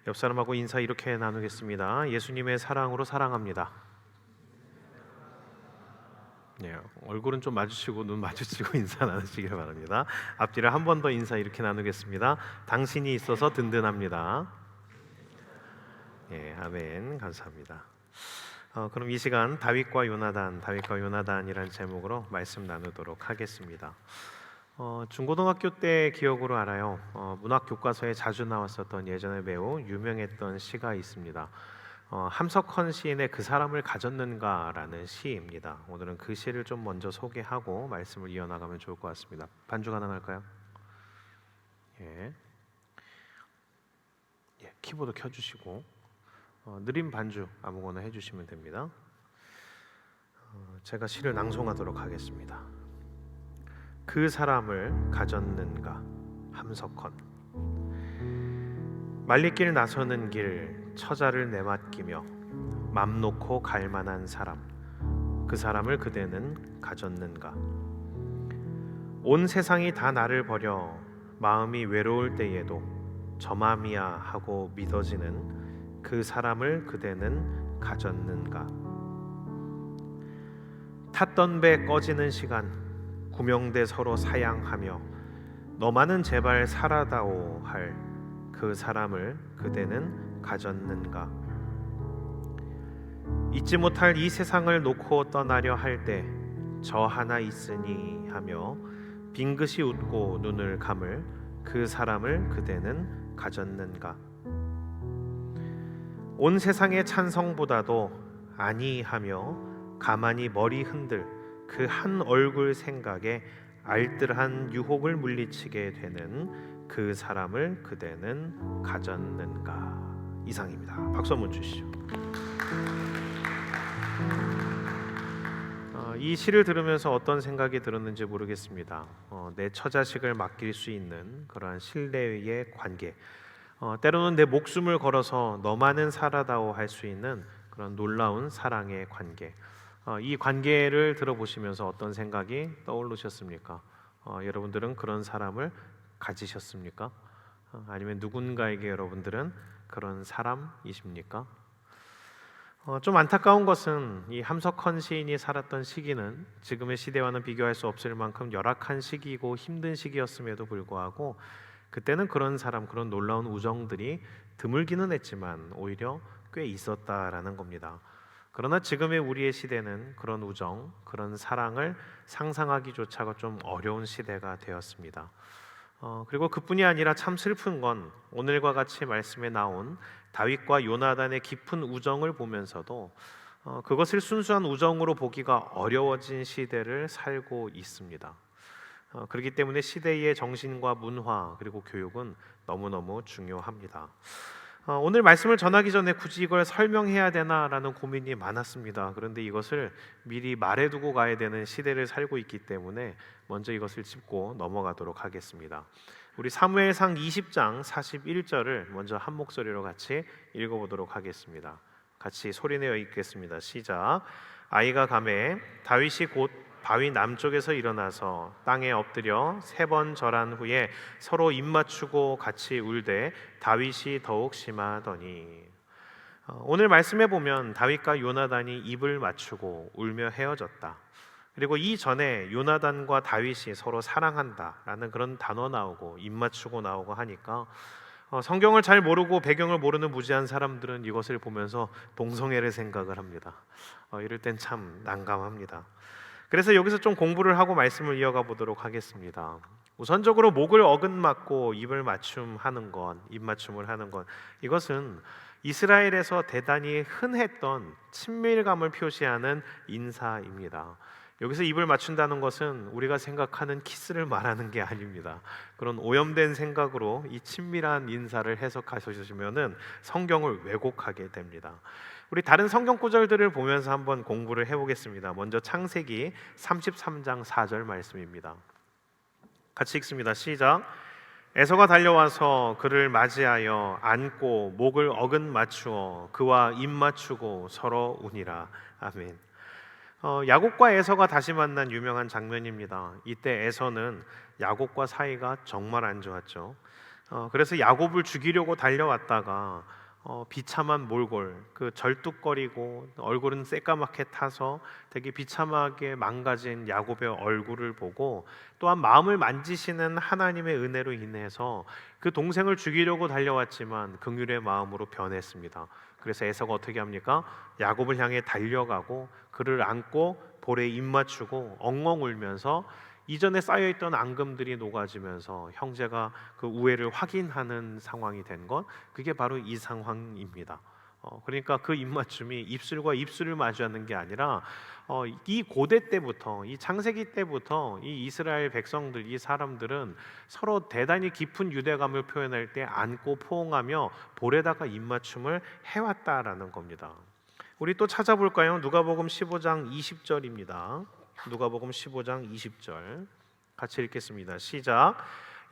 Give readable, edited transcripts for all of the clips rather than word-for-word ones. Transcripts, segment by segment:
옆 사람하고 인사 이렇게 나누겠습니다. 예수님의 사랑으로 사랑합니다. 네, 얼굴은 좀 마주치고 눈 마주치고 인사 나누시길 바랍니다. 앞뒤를 한 번 더 인사 이렇게 나누겠습니다. 당신이 있어서 든든합니다. 예, 아멘. 감사합니다. 그럼 이 시간 다윗과 요나단이라는 제목으로 말씀 나누도록 하겠습니다. 중고등학교 때 기억으로 알아요. 문학 교과서에 자주 나왔었던 예전에 매우 유명했던 시가 있습니다. 함석헌 시인의 그 사람을 가졌는가라는 시입니다. 오늘은 그 시를 좀 먼저 소개하고 말씀을 이어나가면 좋을 것 같습니다. 반주 가능할까요? 예, 키보드 켜주시고 느린 반주 아무거나 해주시면 됩니다. 제가 시를 낭송하도록 하겠습니다. 그 사람을 가졌는가 함석헌. 말리길 나서는 길 처자를 내맡기며 맘 놓고 갈 만한 사람, 그 사람을 그대는 가졌는가. 온 세상이 다 나를 버려 마음이 외로울 때에도 저 맘이야 하고 믿어지는 그 사람을 그대는 가졌는가. 탔던 배 꺼지는 시간 구명대 서로 사양하며 너만은 제발 살아다오 할 그 사람을 그대는 가졌는가. 잊지 못할 이 세상을 놓고 떠나려 할 때 저 하나 있으니 하며 빙긋이 웃고 눈을 감을 그 사람을 그대는 가졌는가. 온 세상의 찬성보다도 아니 하며 가만히 머리 흔들 그 한 얼굴 생각에 알뜰한 유혹을 물리치게 되는 그 사람을 그대는 가졌는가. 이상입니다. 박수 한번 주시죠. 이 시를 들으면서 어떤 생각이 들었는지 모르겠습니다. 내 처자식을 맡길 수 있는 그러한 신뢰의 관계, 때로는 내 목숨을 걸어서 너만은 살아다오 할 수 있는 그런 놀라운 사랑의 관계. 이 관계를 들어보시면서 어떤 생각이 떠오르셨습니까? 여러분들은 그런 사람을 가지셨습니까? 아니면 누군가에게 여러분들은 그런 사람이십니까? 좀 안타까운 것은 이 함석헌 시인이 살았던 시기는 지금의 시대와는 비교할 수 없을 만큼 열악한 시기이고 힘든 시기였음에도 불구하고 그때는 그런 사람, 그런 놀라운 우정들이 드물기는 했지만 오히려 꽤 있었다라는 겁니다. 그러나 지금의 우리의 시대는 그런 우정, 그런 사랑을 상상하기조차가 좀 어려운 시대가 되었습니다. 그리고 그뿐이 아니라 참 슬픈 건 오늘과 같이 말씀에 나온 다윗과 요나단의 깊은 우정을 보면서도 그것을 순수한 우정으로 보기가 어려워진 시대를 살고 있습니다. 그렇기 때문에 시대의 정신과 문화 그리고 교육은 너무너무 중요합니다. 오늘 말씀을 전하기 전에 굳이 이걸 설명해야 되나라는 고민이 많았습니다. 그런데 이것을 미리 말해두고 가야 되는 시대를 살고 있기 때문에 먼저 이것을 짚고 넘어가도록 하겠습니다. 우리 사무엘상 20장 41절을 먼저 한 목소리로 같이 읽어보도록 하겠습니다. 같이 소리내어 읽겠습니다. 시작. 아이가 가매 다윗이 곧 바위 남쪽에서 일어나서 땅에 엎드려 3번 절한 후에 서로 입맞추고 같이 울되 다윗이 더욱 심하더니. 오늘 말씀해 보면 다윗과 요나단이 입을 맞추고 울며 헤어졌다. 그리고 이 전에 요나단과 다윗이 서로 사랑한다라는 그런 단어 나오고 입맞추고 나오고 하니까 성경을 잘 모르고 배경을 모르는 무지한 사람들은 이것을 보면서 동성애를 생각을 합니다. 이럴 땐 참 난감합니다. 그래서 여기서 좀 공부를 하고 말씀을 이어가 보도록 하겠습니다. 우선적으로 목을 어긋맞고 입 맞춤을 하는 건 이것은 이스라엘에서 대단히 흔했던 친밀감을 표시하는 인사입니다. 여기서 입을 맞춘다는 것은 우리가 생각하는 키스를 말하는 게 아닙니다. 그런 오염된 생각으로 이 친밀한 인사를 해석하시면은 성경을 왜곡하게 됩니다. 우리 다른 성경 구절들을 보면서 한번 공부를 해보겠습니다. 먼저 창세기 33장 4절 말씀입니다. 같이 읽습니다. 시작. 에서가 달려와서 그를 맞이하여 안고 목을 어긋맞추어 그와 입 맞추고 서로 우니라. 아멘. 야곱과 에서가 다시 만난 유명한 장면입니다. 이때 에서는 야곱과 사이가 정말 안 좋았죠. 그래서 야곱을 죽이려고 달려왔다가 비참한 몰골, 그 절뚝거리고 얼굴은 새까맣게 타서 되게 비참하게 망가진 야곱의 얼굴을 보고, 또한 마음을 만지시는 하나님의 은혜로 인해서 그 동생을 죽이려고 달려왔지만 긍휼의 마음으로 변했습니다. 그래서 에서가 어떻게 합니까? 야곱을 향해 달려가고 그를 안고 볼에 입 맞추고 엉엉 울면서 이전에 쌓여있던 앙금들이 녹아지면서 형제가 그 우애를 확인하는 상황이 된 것, 그게 바로 이 상황입니다. 그러니까 그 입맞춤이 입술과 입술을 마주하는 게 아니라 이 고대 때부터, 이 창세기 때부터 이 이스라엘 백성들, 이 사람들은 서로 대단히 깊은 유대감을 표현할 때 안고 포옹하며 볼에다가 입맞춤을 해왔다라는 겁니다. 우리 또 찾아볼까요? 누가복음 15장 20절입니다. 누가복음 15장 20절 같이 읽겠습니다. 시작.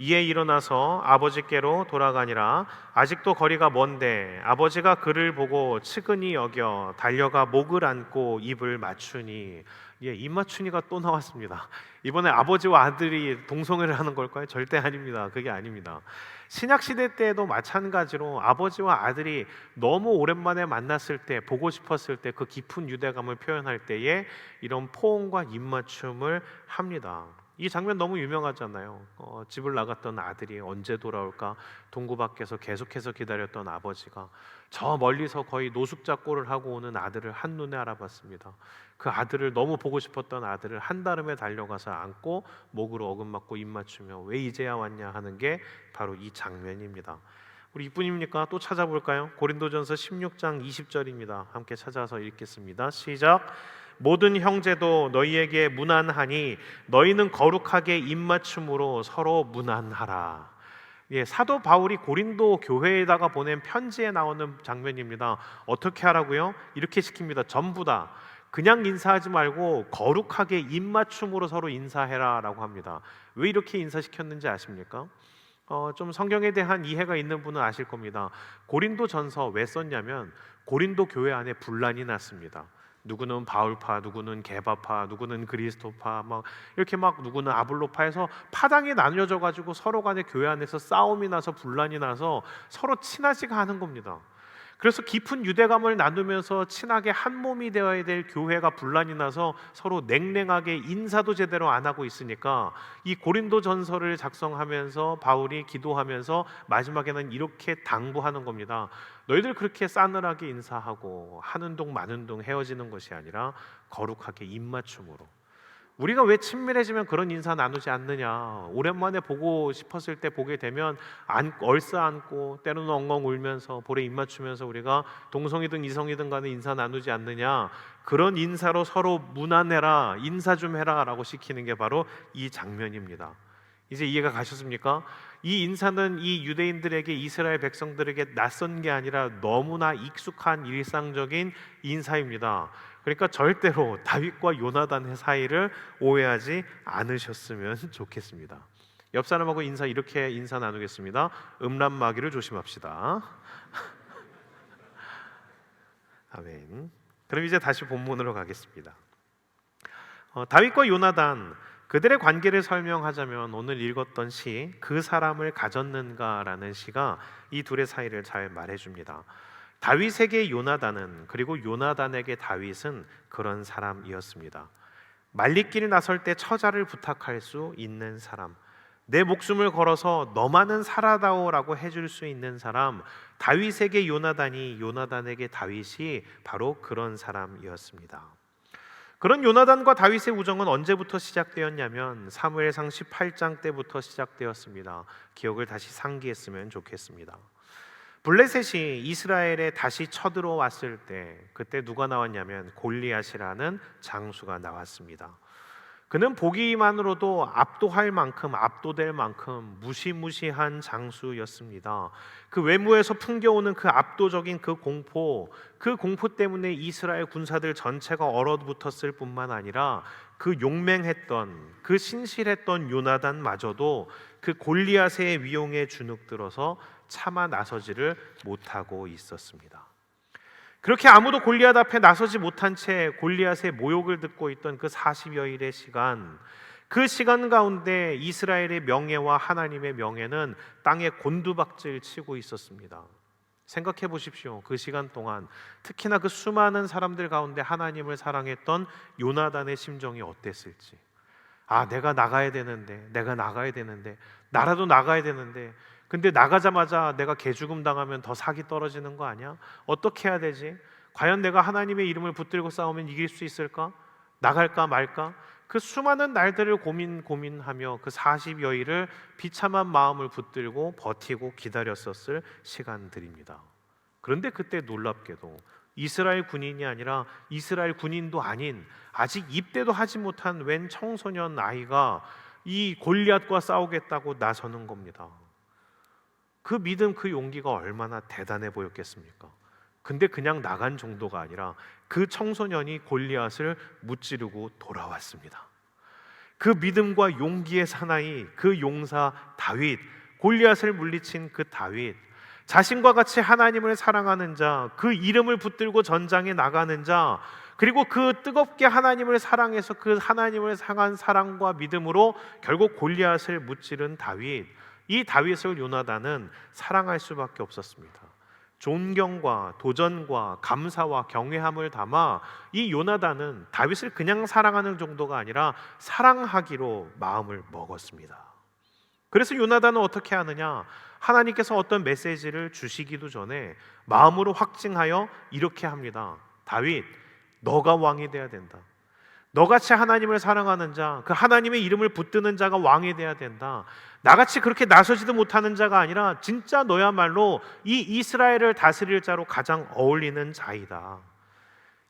이에 일어나서 아버지께로 돌아가니라. 아직도 거리가 먼데 아버지가 그를 보고 측은히 여겨 달려가 목을 안고 입을 맞추니. 입 맞추니가 또 나왔습니다. 이번에 아버지와 아들이 동성애를 하는 걸까요? 절대 아닙니다. 그게 아닙니다. 신약 시대 때에도 마찬가지로 아버지와 아들이 너무 오랜만에 만났을 때, 보고 싶었을 때 그 깊은 유대감을 표현할 때에 이런 포옹과 입맞춤을 합니다. 이 장면 너무 유명하잖아요. 집을 나갔던 아들이 언제 돌아올까 동구 밖에서 계속해서 기다렸던 아버지가 저 멀리서 거의 노숙자 꼴을 하고 오는 아들을 한눈에 알아봤습니다. 그 아들을, 너무 보고 싶었던 아들을 한달음에 달려가서 안고 목으로 어금맞고 입 맞추며 왜 이제야 왔냐 하는 게 바로 이 장면입니다. 우리 이뿐입니까? 또 찾아볼까요? 고린도전서 16장 20절입니다. 함께 찾아서 읽겠습니다. 시작. 모든 형제도 너희에게 문안하니 너희는 거룩하게 입맞춤으로 서로 문안하라. 사도 바울이 고린도 교회에다가 보낸 편지에 나오는 장면입니다. 어떻게 하라고요? 이렇게 시킵니다. 전부 다 그냥 인사하지 말고 거룩하게 입맞춤으로 서로 인사해라 라고 합니다. 왜 이렇게 인사시켰는지 아십니까? 좀 성경에 대한 이해가 있는 분은 아실 겁니다. 고린도 전서 왜 썼냐면 고린도 교회 안에 분란이 났습니다. 누구는 바울파, 누구는 게바파, 누구는 그리스도파, 이렇게 누구는 아볼로파해서 파당이 나뉘어져 가지고 서로 간에 교회 안에서 싸움이 나서 분란이 나서 서로 친하지가 않은 겁니다. 그래서 깊은 유대감을 나누면서 친하게 한 몸이 되어야 될 교회가 분란이 나서 서로 냉랭하게 인사도 제대로 안 하고 있으니까 이 고린도 전서를 작성하면서 바울이 기도하면서 마지막에는 이렇게 당부하는 겁니다. 너희들 그렇게 싸늘하게 인사하고 하는 동 마는 동 헤어지는 것이 아니라 거룩하게 입맞춤으로. 우리가 왜 친밀해지면 그런 인사 나누지 않느냐. 오랜만에 보고 싶었을 때 보게 되면 얼싸안고 때로는 엉엉 울면서 볼에 입 맞추면서 우리가 동성이든 이성이든 간에 인사 나누지 않느냐. 그런 인사로 서로 문안해라, 인사 좀 해라 라고 시키는 게 바로 이 장면입니다. 이제 이해가 가셨습니까? 이 인사는 이 유대인들에게, 이스라엘 백성들에게 낯선 게 아니라 너무나 익숙한 일상적인 인사입니다. 그러니까 절대로 다윗과 요나단의 사이를 오해하지 않으셨으면 좋겠습니다. 옆 사람하고 이렇게 인사 나누겠습니다. 음란마귀를 조심합시다. 아멘. 그럼 이제 다시 본문으로 가겠습니다. 다윗과 요나단, 그들의 관계를 설명하자면 오늘 읽었던 시 그 사람을 가졌는가라는 시가 이 둘의 사이를 잘 말해줍니다. 다윗에게 요나단은, 그리고 요나단에게 다윗은 그런 사람이었습니다. 말리길 나설 때 처자를 부탁할 수 있는 사람, 내 목숨을 걸어서 너만은 살아다오라고 해줄 수 있는 사람, 다윗에게 요나단이, 요나단에게 다윗이 바로 그런 사람이었습니다. 그런 요나단과 다윗의 우정은 언제부터 시작되었냐면 사무엘상 18장 때부터 시작되었습니다. 기억을 다시 상기했으면 좋겠습니다. 블레셋이 이스라엘에 다시 쳐들어왔을 때 그때 누가 나왔냐면 골리앗이라는 장수가 나왔습니다. 그는 보기만으로도 압도할 만큼, 압도될 만큼 무시무시한 장수였습니다. 그 외모에서 풍겨오는 그 압도적인 그 공포 때문에 이스라엘 군사들 전체가 얼어붙었을 뿐만 아니라 그 용맹했던, 그 신실했던 요나단마저도 그 골리앗의 위용에 주눅들어서 차마 나서지를 못하고 있었습니다. 그렇게 아무도 골리앗 앞에 나서지 못한 채 골리앗의 모욕을 듣고 있던 그 40여일의 시간, 그 시간 가운데 이스라엘의 명예와 하나님의 명예는 땅에 곤두박질 치고 있었습니다. 생각해 보십시오. 그 시간 동안 특히나 그 수많은 사람들 가운데 하나님을 사랑했던 요나단의 심정이 어땠을지. 아, 내가 나가야 되는데, 나라도 나가야 되는데, 근데 나가자마자 내가 개죽음 당하면 더 사기 떨어지는 거 아니야? 어떻게 해야 되지? 과연 내가 하나님의 이름을 붙들고 싸우면 이길 수 있을까? 나갈까 말까? 그 수많은 날들을 고민하며 그 40여일을 비참한 마음을 붙들고 버티고 기다렸었을 시간들입니다. 그런데 그때 놀랍게도 이스라엘 군인이 아니라 이스라엘 군인도 아닌 아직 입대도 하지 못한 웬 청소년 아이가 이 골리앗과 싸우겠다고 나서는 겁니다. 그 믿음, 그 용기가 얼마나 대단해 보였겠습니까? 근데 그냥 나간 정도가 아니라 그 청소년이 골리앗을 무찌르고 돌아왔습니다. 그 믿음과 용기의 사나이, 그 용사 다윗, 골리앗을 물리친 그 다윗, 자신과 같이 하나님을 사랑하는 자, 그 이름을 붙들고 전장에 나가는 자, 그리고 그 뜨겁게 하나님을 사랑해서 그 하나님을 향한 사랑과 믿음으로 결국 골리앗을 무찌른 다윗, 이 다윗을 요나단은 사랑할 수밖에 없었습니다. 존경과 도전과 감사와 경외함을 담아 이 요나단은 다윗을 그냥 사랑하는 정도가 아니라 사랑하기로 마음을 먹었습니다. 그래서 요나단은 어떻게 하느냐? 하나님께서 어떤 메시지를 주시기도 전에 마음으로 확증하여 이렇게 합니다. 다윗, 너가 왕이 돼야 된다. 너같이 하나님을 사랑하는 자, 그 하나님의 이름을 붙드는 자가 왕이 돼야 된다. 나같이 그렇게 나서지도 못하는 자가 아니라 진짜 너야말로 이 이스라엘을 다스릴 자로 가장 어울리는 자이다.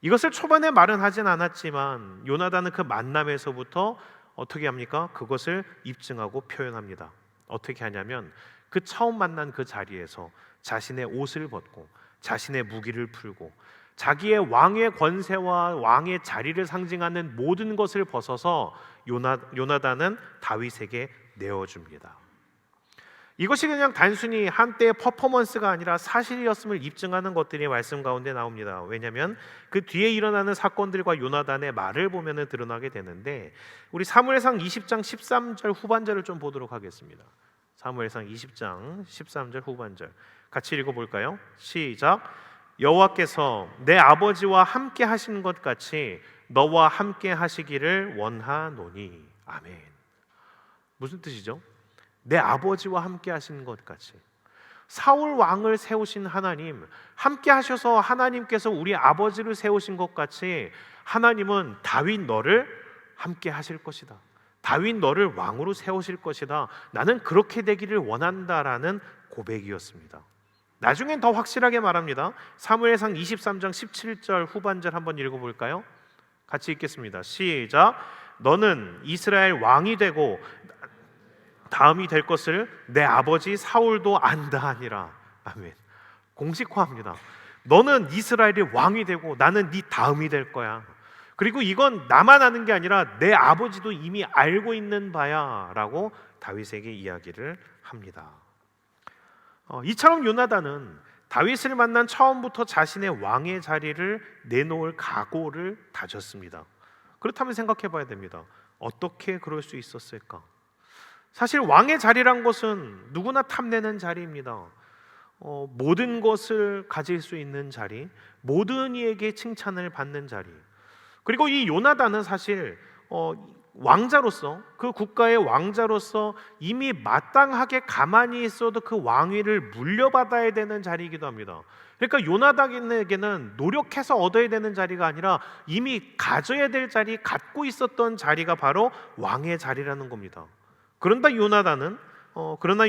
이것을 초반에 말은 하진 않았지만 요나단은 그 만남에서부터 어떻게 합니까? 그것을 입증하고 표현합니다. 어떻게 하냐면 그 처음 만난 그 자리에서 자신의 옷을 벗고 자신의 무기를 풀고 자기의 왕의 권세와 왕의 자리를 상징하는 모든 것을 벗어서 요나단은 다윗에게 내어줍니다. 이것이 그냥 단순히 한때의 퍼포먼스가 아니라 사실이었음을 입증하는 것들이 말씀 가운데 나옵니다. 왜냐하면 그 뒤에 일어나는 사건들과 요나단의 말을 보면 드러나게 되는데, 우리 사무엘상 20장 13절 후반절을 좀 보도록 하겠습니다. 사무엘상 20장 13절 후반절 같이 읽어볼까요? 시작. 여호와께서 내 아버지와 함께 하신 것 같이 너와 함께 하시기를 원하노니. 아멘. 무슨 뜻이죠? 내 아버지와 함께 하신 것 같이. 사울 왕을 세우신 하나님, 함께 하셔서 하나님께서 우리 아버지를 세우신 것 같이 하나님은 다윗 너를 함께 하실 것이다. 다윗 너를 왕으로 세우실 것이다. 나는 그렇게 되기를 원한다라는 고백이었습니다. 나중엔 더 확실하게 말합니다. 사무엘상 23장 17절 후반절 한번 읽어볼까요? 같이 읽겠습니다. 시작. 너는 이스라엘 왕이 되고 다음이 될 것을 내 아버지 사울도 안다 하니라. 아멘. 공식화합니다. 너는 이스라엘의 왕이 되고 나는 네 다음이 될 거야. 그리고 이건 나만 아는 게 아니라 내 아버지도 이미 알고 있는 바야 라고 다윗에게 이야기를 합니다. 이처럼 요나단은 다윗을 만난 처음부터 자신의 왕의 자리를 내놓을 각오를 다졌습니다. 그렇다면 생각해 봐야 됩니다. 어떻게 그럴 수 있었을까? 사실 왕의 자리란 것은 누구나 탐내는 자리입니다. 모든 것을 가질 수 있는 자리, 모든 이에게 칭찬을 받는 자리. 그리고 이 요나단은 사실 왕자로서, 그 국가의 왕자로서 이미 마땅하게 가만히 있어도 그 왕위를 물려받아야 되는 자리이기도 합니다. 그러니까 요나단에게는 노력해서 얻어야 되는 자리가 아니라 이미 가져야 될 자리, 갖고 있었던 자리가 바로 왕의 자리라는 겁니다. 그러나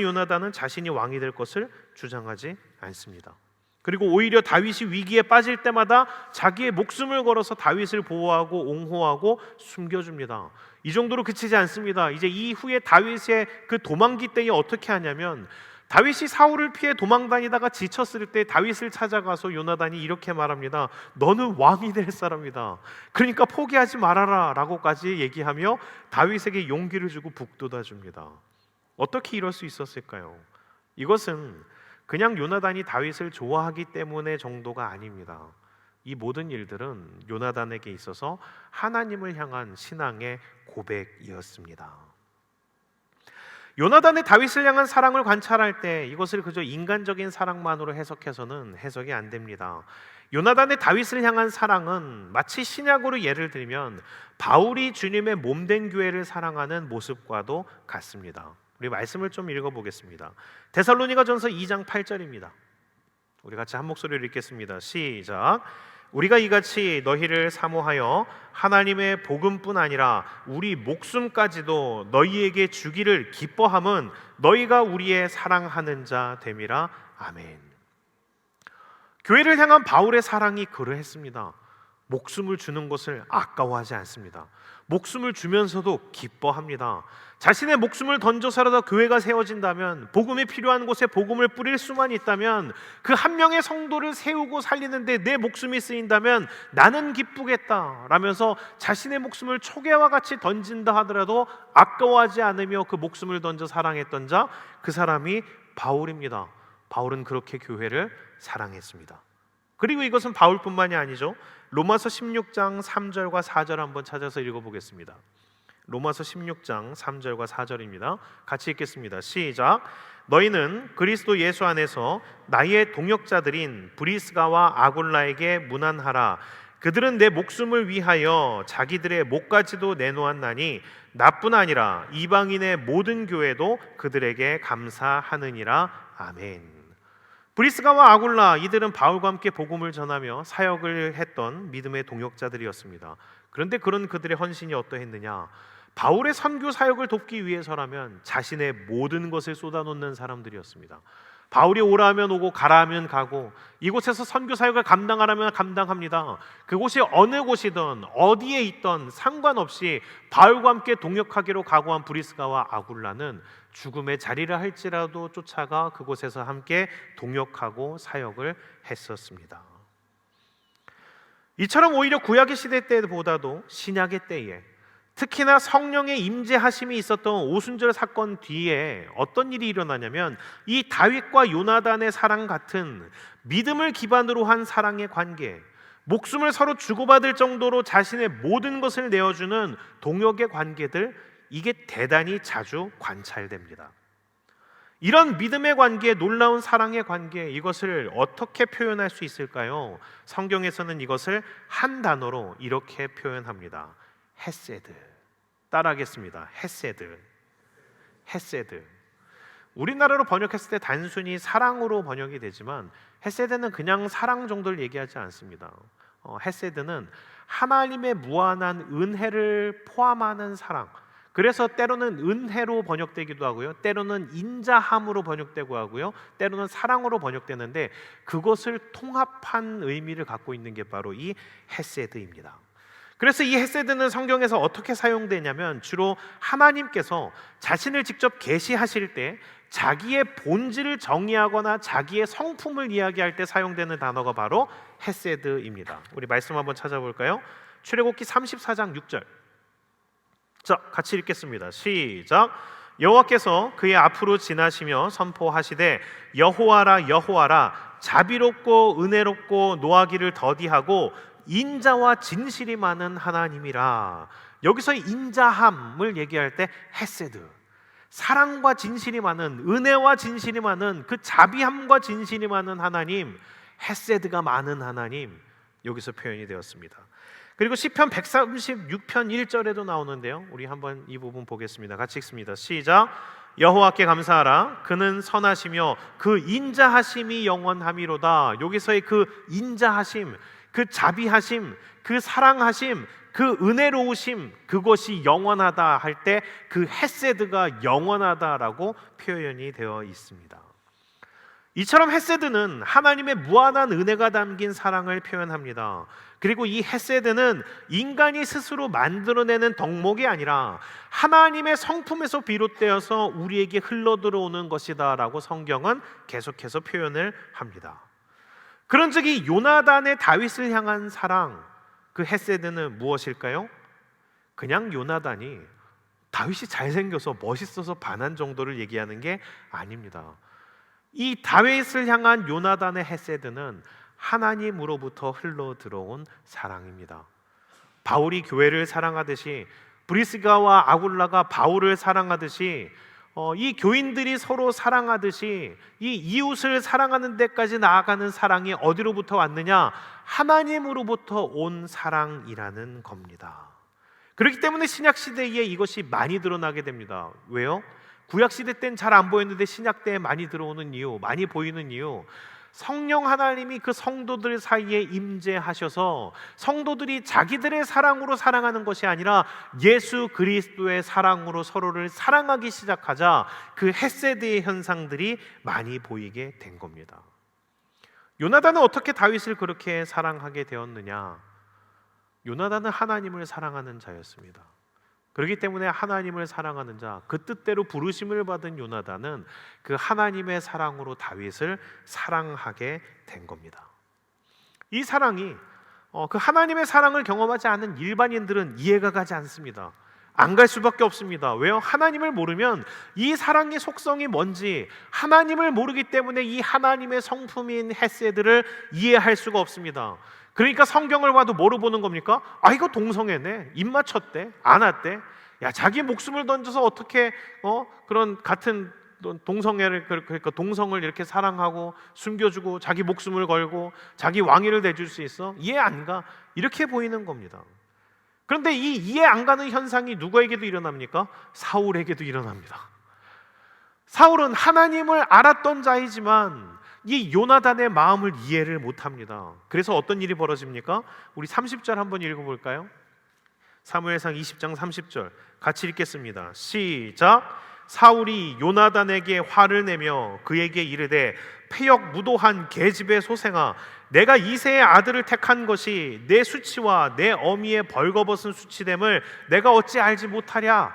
요나단은 자신이 왕이 될 것을 주장하지 않습니다. 그리고 오히려 다윗이 위기에 빠질 때마다 자기의 목숨을 걸어서 다윗을 보호하고 옹호하고 숨겨줍니다. 이 정도로 그치지 않습니다. 이제 이후에 다윗의 그 도망기 때에 어떻게 하냐면, 다윗이 사울을 피해 도망다니다가 지쳤을 때 다윗을 찾아가서 요나단이 이렇게 말합니다. 너는 왕이 될 사람이다. 그러니까 포기하지 말아라 라고까지 얘기하며 다윗에게 용기를 주고 북돋아 줍니다. 어떻게 이럴 수 있었을까요? 이것은 그냥 요나단이 다윗을 좋아하기 때문의 정도가 아닙니다. 이 모든 일들은 요나단에게 있어서 하나님을 향한 신앙의 고백이었습니다. 요나단의 다윗을 향한 사랑을 관찰할 때 이것을 그저 인간적인 사랑만으로 해석해서는 해석이 안 됩니다. 요나단의 다윗을 향한 사랑은 마치 신약으로 예를 들면 바울이 주님의 몸된 교회를 사랑하는 모습과도 같습니다. 우리 말씀을 좀 읽어보겠습니다. 데살로니가전서 2장 8절입니다. 우리 같이 한 목소리로 읽겠습니다. 시작. 우리가 이같이 너희를 사모하여 하나님의 복음뿐 아니라 우리 목숨까지도 너희에게 주기를 기뻐함은 너희가 우리의 사랑하는 자 됨이라. 아멘. 교회를 향한 바울의 사랑이 그러했습니다. 목숨을 주는 것을 아까워하지 않습니다. 목숨을 주면서도 기뻐합니다. 자신의 목숨을 던져서라도 교회가 세워진다면, 복음이 필요한 곳에 복음을 뿌릴 수만 있다면, 그 한 명의 성도를 세우고 살리는데 내 목숨이 쓰인다면 나는 기쁘겠다 라면서 자신의 목숨을 초계와 같이 던진다 하더라도 아까워하지 않으며 그 목숨을 던져 사랑했던 자, 그 사람이 바울입니다. 바울은 그렇게 교회를 사랑했습니다. 그리고 이것은 바울뿐만이 아니죠. 로마서 16장 3절과 4절 한번 찾아서 읽어보겠습니다. 로마서 16장 3절과 4절입니다. 같이 읽겠습니다. 시작. 너희는 그리스도 예수 안에서 나의 동역자들인 브리스가와 아굴라에게 문안하라. 그들은 내 목숨을 위하여 자기들의 목까지도 내놓았나니 나뿐 아니라 이방인의 모든 교회도 그들에게 감사하느니라. 아멘. 브리스가와 아굴라, 이들은 바울과 함께 복음을 전하며 사역을 했던 믿음의 동역자들이었습니다. 그런데 그런 그들의 헌신이 어떠했느냐? 바울의 선교 사역을 돕기 위해서라면 자신의 모든 것을 쏟아놓는 사람들이었습니다. 바울이 오라 하면 오고 가라 하면 가고, 이곳에서 선교 사역을 감당하라면 감당합니다. 그곳이 어느 곳이든 어디에 있던 상관없이 바울과 함께 동역하기로 각오한 브리스가와 아굴라는 죽음의 자리를 할지라도 쫓아가 그곳에서 함께 동역하고 사역을 했었습니다. 이처럼 오히려 구약의 시대 때보다도 신약의 때에, 특히나 성령의 임재하심이 있었던 오순절 사건 뒤에 어떤 일이 일어나냐면, 이 다윗과 요나단의 사랑 같은 믿음을 기반으로 한 사랑의 관계, 목숨을 서로 주고받을 정도로 자신의 모든 것을 내어주는 동역의 관계들, 이게 대단히 자주 관찰됩니다. 이런 믿음의 관계, 놀라운 사랑의 관계, 이것을 어떻게 표현할 수 있을까요? 성경에서는 이것을 한 단어로 이렇게 표현합니다. 헤세드. 따라하겠습니다. 헤세드. 헤세드. 우리나라로 번역했을 때 단순히 사랑으로 번역이 되지만 헤세드는 그냥 사랑 정도를 얘기하지 않습니다. 헤세드는 하나님의 무한한 은혜를 포함하는 사랑. 그래서 때로는 은혜로 번역되기도 하고요, 때로는 인자함으로 번역되고 하고요, 때로는 사랑으로 번역되는데, 그것을 통합한 의미를 갖고 있는 게 바로 이 헤세드입니다. 그래서 이 헤세드는 성경에서 어떻게 사용되냐면, 주로 하나님께서 자신을 직접 계시하실 때 자기의 본질을 정의하거나 자기의 성품을 이야기할 때 사용되는 단어가 바로 헤세드입니다. 우리 말씀 한번 찾아볼까요? 출애굽기 34장 6절. 자, 같이 읽겠습니다. 시작. 여호와께서 그의 앞으로 지나시며 선포하시되 여호와라 여호와라 자비롭고 은혜롭고 노하기를 더디하고 인자와 진실이 많은 하나님이라. 여기서 인자함을 얘기할 때 헤세드, 사랑과 진실이 많은, 은혜와 진실이 많은, 그 자비함과 진실이 많은 하나님, 헤세드가 많은 하나님, 여기서 표현이 되었습니다. 그리고 시편 136편 1절에도 나오는데요, 우리 한번 이 부분 보겠습니다. 같이 읽습니다. 시작. 여호와께 감사하라. 그는 선하시며 그 인자하심이 영원함이로다. 여기서의 그 인자하심, 그 자비하심, 그 사랑하심, 그 은혜로우심, 그것이 영원하다 할 때 그 헤세드가 영원하다라고 표현이 되어 있습니다. 이처럼 헤세드는 하나님의 무한한 은혜가 담긴 사랑을 표현합니다. 그리고 이 헤세드는 인간이 스스로 만들어내는 덕목이 아니라 하나님의 성품에서 비롯되어서 우리에게 흘러들어오는 것이다 라고 성경은 계속해서 표현을 합니다. 그런즉이 요나단의 다윗을 향한 사랑, 그 헤세드는 무엇일까요? 그냥 요나단이 다윗이 잘생겨서 멋있어서 반한 정도를 얘기하는 게 아닙니다. 이 다윗을 향한 요나단의 헤세드는 하나님으로부터 흘러 들어온 사랑입니다. 바울이 교회를 사랑하듯이, 브리스가와 아굴라가 바울을 사랑하듯이, 이 교인들이 서로 사랑하듯이 이 이웃을 사랑하는 데까지 나아가는 사랑이 어디로부터 왔느냐? 하나님으로부터 온 사랑이라는 겁니다. 그렇기 때문에 신약 시대에 이것이 많이 드러나게 됩니다. 왜요? 구약 시대 때는 잘 안 보였는데 신약 때에 많이 들어오는 이유, 많이 보이는 이유, 성령 하나님이 그 성도들 사이에 임재하셔서 성도들이 자기들의 사랑으로 사랑하는 것이 아니라 예수 그리스도의 사랑으로 서로를 사랑하기 시작하자 그 헤세드의 현상들이 많이 보이게 된 겁니다. 요나단은 어떻게 다윗을 그렇게 사랑하게 되었느냐? 요나단은 하나님을 사랑하는 자였습니다. 그렇기 때문에 하나님을 사랑하는 자, 그 뜻대로 부르심을 받은 요나단은 그 하나님의 사랑으로 다윗을 사랑하게 된 겁니다. 이 사랑이 그 하나님의 사랑을 경험하지 않은 일반인들은 이해가 가지 않습니다. 안 갈 수밖에 없습니다. 왜요? 하나님을 모르면 이 사랑의 속성이 뭔지, 하나님을 모르기 때문에 이 하나님의 성품인 헤세드를 이해할 수가 없습니다. 그러니까 성경을 봐도 뭐로 보는 겁니까? 아, 이거 동성애네, 입 맞췄대, 안 왔대. 야, 자기 목숨을 던져서 어떻게 그런 같은 동성애를, 그러니까 동성을 이렇게 사랑하고 숨겨주고 자기 목숨을 걸고 자기 왕위를 내줄 수 있어? 이해 안 가. 이렇게 보이는 겁니다. 그런데 이 이해 안 가는 현상이 누구에게도 일어납니까? 사울에게도 일어납니다. 사울은 하나님을 알았던 자이지만 이 요나단의 마음을 이해를 못합니다. 그래서 어떤 일이 벌어집니까? 우리 30절 한번 읽어볼까요? 사무엘상 20장 30절 같이 읽겠습니다. 시작. 사울이 요나단에게 화를 내며 그에게 이르되 패역 무도한 계집의 소생아, 내가 이새의 아들을 택한 것이 내 수치와 내 어미의 벌거벗은 수치됨을 내가 어찌 알지 못하랴?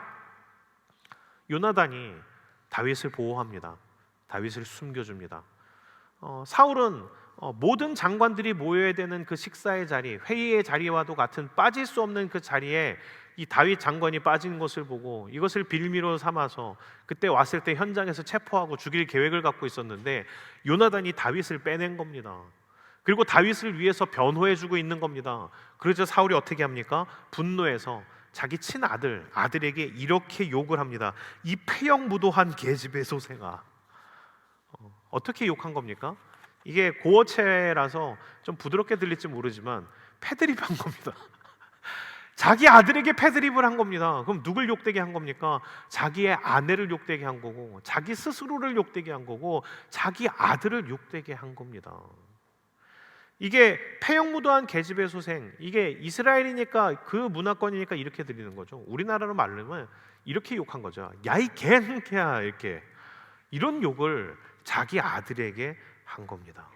요나단이 다윗을 보호합니다. 다윗을 숨겨줍니다. 사울은 모든 장관들이 모여야 되는 그 식사의 자리, 회의의 자리와도 같은 빠질 수 없는 그 자리에 이 다윗 장관이 빠진 것을 보고 이것을 빌미로 삼아서 그때 왔을 때 현장에서 체포하고 죽일 계획을 갖고 있었는데 요나단이 다윗을 빼낸 겁니다. 그리고 다윗을 위해서 변호해주고 있는 겁니다. 그래서 사울이 어떻게 합니까? 분노해서 자기 아들에게 이렇게 욕을 합니다. 이 패역무도한 계집의 소생아. 어떻게 욕한 겁니까? 이게 고어체라서 좀 부드럽게 들릴지 모르지만 패드립 한 겁니다. 자기 아들에게 패드립을 한 겁니다. 그럼 누굴 욕되게 한 겁니까? 자기의 아내를 욕되게 한 거고, 자기 스스로를 욕되게 한 거고, 자기 아들을 욕되게 한 겁니다. 이게 패역무도한 계집의 소생, 이게 이스라엘이니까 그 문화권이니까 이렇게 들리는 거죠. 우리나라로 말하면 이렇게 욕한 거죠. 야, 이 개새끼야, 이렇게. 이런 욕을 자기 아들에게 한 겁니다.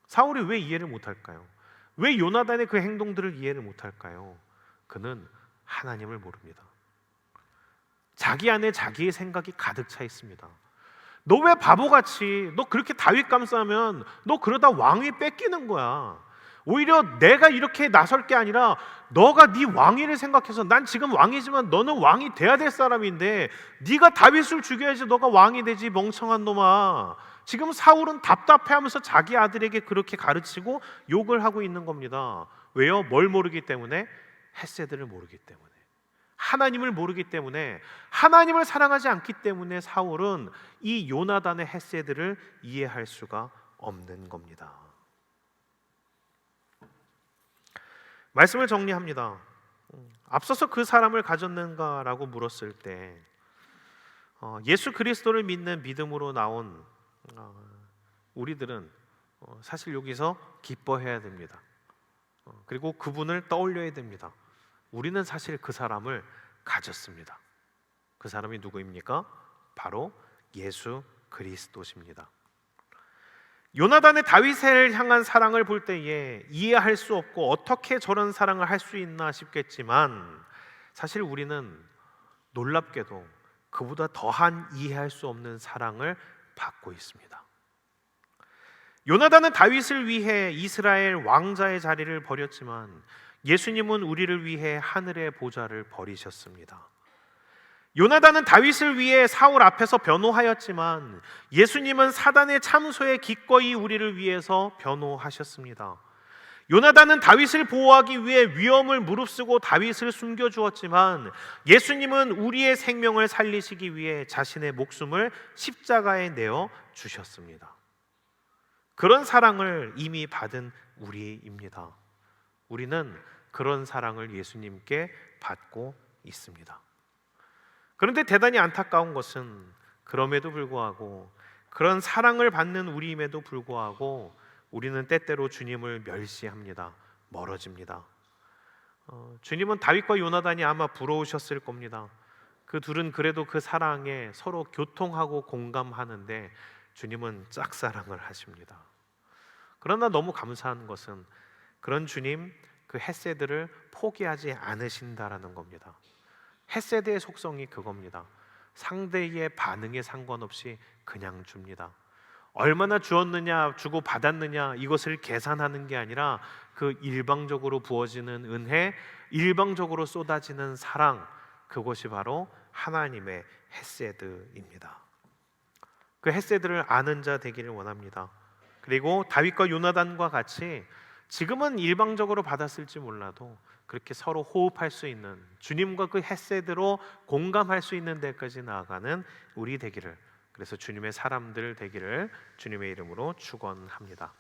사울이 왜 이해를 못할까요? 왜 요나단의 그 행동들을 이해를 못할까요? 그는 하나님을 모릅니다. 자기 안에 자기의 생각이 가득 차 있습니다. 너 왜 바보같이, 너 그렇게 다윗 감싸면 너 그러다 왕위 뺏기는 거야. 오히려 내가 이렇게 나설 게 아니라 너가 네 왕위를 생각해서, 난 지금 왕이지만 너는 왕이 돼야 될 사람인데 네가 다윗을 죽여야지 너가 왕이 되지, 멍청한 놈아. 지금 사울은 답답해하면서 자기 아들에게 그렇게 가르치고 욕을 하고 있는 겁니다. 왜요? 뭘 모르기 때문에? 헤세드를 모르기 때문에, 하나님을 모르기 때문에, 하나님을 사랑하지 않기 때문에 사울은 이 요나단의 헤세드를 이해할 수가 없는 겁니다. 말씀을 정리합니다. 앞서서 그 사람을 가졌는가라고 물었을 때 예수 그리스도를 믿는 믿음으로 나온 우리들은 사실 여기서 기뻐해야 됩니다. 그리고 그분을 떠올려야 됩니다. 우리는 사실 그 사람을 가졌습니다. 그 사람이 누구입니까? 바로 예수 그리스도십니다. 요나단의 다윗을 향한 사랑을 볼 때에 이해할 수 없고 어떻게 저런 사랑을 할 수 있나 싶겠지만, 사실 우리는 놀랍게도 그보다 더한 이해할 수 없는 사랑을 받고 있습니다. 요나단은 다윗을 위해 이스라엘 왕자의 자리를 버렸지만 예수님은 우리를 위해 하늘의 보좌를 버리셨습니다. 요나단은 다윗을 위해 사울 앞에서 변호하였지만 예수님은 사단의 참소에 기꺼이 우리를 위해서 변호하셨습니다. 요나단은 다윗을 보호하기 위해 위험을 무릅쓰고 다윗을 숨겨주었지만 예수님은 우리의 생명을 살리시기 위해 자신의 목숨을 십자가에 내어 주셨습니다. 그런 사랑을 이미 받은 우리입니다. 우리는 그런 사랑을 예수님께 받고 있습니다. 그런데 대단히 안타까운 것은 그럼에도 불구하고, 그런 사랑을 받는 우리임에도 불구하고 우리는 때때로 주님을 멸시합니다. 멀어집니다. 주님은 다윗과 요나단이 아마 부러우셨을 겁니다. 그 둘은 그래도 그 사랑에 서로 교통하고 공감하는데 주님은 짝사랑을 하십니다. 그러나 너무 감사한 것은 그런 주님, 그 헤세드를 포기하지 않으신다라는 겁니다. 헤세드의 속성이 그겁니다. 상대의 반응에 상관없이 그냥 줍니다. 얼마나 주었느냐, 주고 받았느냐, 이것을 계산하는 게 아니라 그 일방적으로 부어지는 은혜, 일방적으로 쏟아지는 사랑, 그것이 바로 하나님의 헤세드입니다. 그 헤세드를 아는 자 되기를 원합니다. 그리고 다윗과 요나단과 같이 지금은 일방적으로 받았을지 몰라도 그렇게 서로 호흡할 수 있는, 주님과 그 헤세드로 공감할 수 있는 데까지 나아가는 우리 되기를, 그래서 주님의 사람들 되기를 주님의 이름으로 축원합니다.